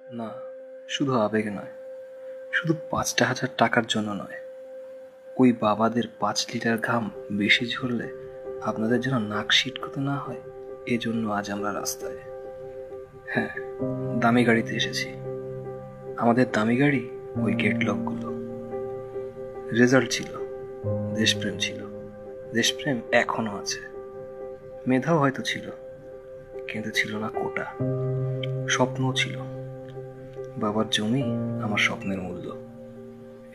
না, শুধু আবেগে নয়, শুধু ৫,০০০ টাকার জন্য নয়, ওই বাবাদের ৫ লিটার ঘাম বেশি ঝরলে আপনাদের যেন নাক সিটকোতে না হয়, এজন্য আজ আমরা রাস্তায়। হ্যাঁ, দামি গাড়িতে এসেছি। আমাদের দামি গাড়ি ওই গেটলকগুলো। রেজাল্ট ছিল, দেশপ্রেম ছিল, দেশপ্রেম এখনো আছে, মেধাও হয়তো ছিল, কিন্তু ছিল না কোটা। স্বপ্নও ছিল। বাবার জমি আমার স্বপ্নের মূল্য।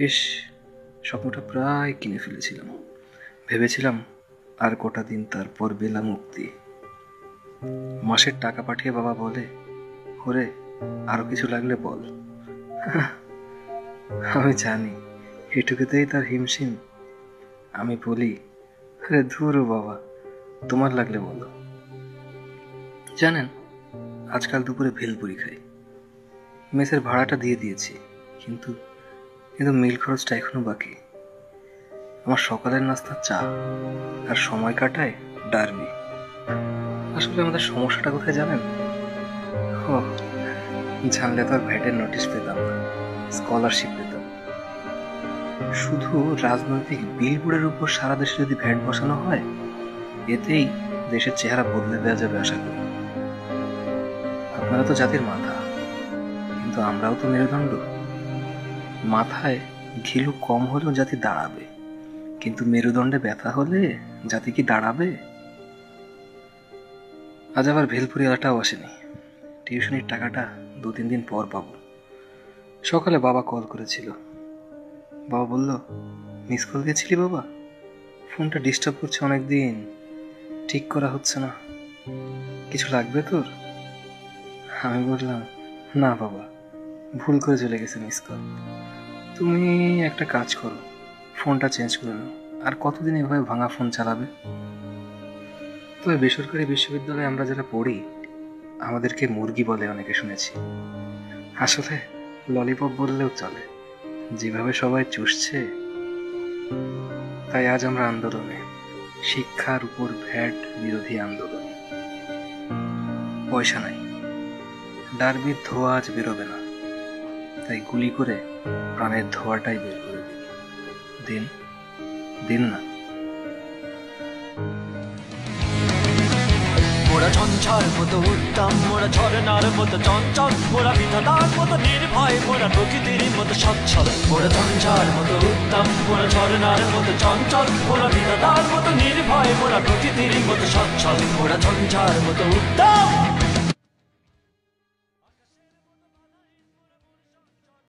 ইস, স্বপ্নটা প্রায় কিনে ফেলেছিলাম। ভেবেছিলাম আর কটা দিন তারপর বেলা মুক্তি। মাসের টাকা পাঠিয়ে বাবা বলে, ওরে আরো কিছু লাগলে বল। আমি জানি এটুকুতেই তার হিমশিম। আমি বলি, আরে ধুরো বাবা, তোমার লাগলে বলো। জানেন, আজকাল দুপুরে ভেলপুরি খাই। মেসের ভাড়াটা দিয়ে দিয়েছি, কিন্তু মিল খরচটা এখনো বাকি। আমার সকালের নাস্তা চা, আর সময় কাটায় ডার্বি। আসলে আমাদের সমস্যাটা কোথায় জানেন? ও, জানলে তো আর ভ্যাটের নোটিশ পেতাম না, স্কলারশিপ পেতাম। শুধু রাজনৈতিক বিলবোর্ডের উপর সারা দেশে যদি ভ্যাট বসানো হয়, এতেই দেশের চেহারা বদলে দেওয়া যাবে আশা করি। আপনারা তো জাতির মাথা, কিন্তু আমরাও তো মেরুদণ্ড। মাথায় ঘিলু কম হলেও জাতি দাঁড়াবে, কিন্তু মেরুদণ্ডে ব্যথা হলে জাতি কি দাঁড়াবে? আজ আবার ভেলপুরি আলাটাও আসেনি। টিউশনির টাকাটা ২-৩ দিন পর পাবো। সকালে বাবা কল করেছিল। বাবা বলল, মিস কল দিয়েছিলি বাবা? ফোনটা ডিস্টার্ব করছে অনেকদিন, ঠিক করা হচ্ছে না, কিছু লাগবে তোর? আমি বললাম, না বাবা, ভুল করে চলে গেছে মিস কল। তুমি একটা কাজ করো, ফোনটা চেঞ্জ করে নাও। আর কতদিন এভাবে ভাঙা ফোন চালাবে? তবে বেসরকারি বিশ্ববিদ্যালয়ে আমরা যারা পড়ি, আমাদেরকে মুরগি বলে অনেকে শুনেছি। আসলে ললিপপ বললেও চলে, যেভাবে সবাই চুষছে। তাই আজ আমরা আন্দোলনে, শিক্ষার উপর ভ্যাট বিরোধী আন্দোলন। পয়সা নাই, ডার্বির ধোঁয়া আজ বেরোবে না, তাই গুলি করে প্রাণের ধোঁয়াটাই বের করে দিন। দিন না। মোরা ঝঞ্ঝার মতো উত্তম, মোরা ঝরনার মতো চঞ্চল, মোরা বিধাতার মতো নির্ভয়, মোরা প্রকৃতির মতো সচ্ছল। মোরা ঝঞ্ঝার মতো উত্তম, মোরা ঝরনার মতো চঞ্চল, মোরা বিধাতার মতো নির্ভয়, মোরা প্রকৃতির মতো সচ্ছল। মোরা ঝঞ্ঝার মতো উত্তম।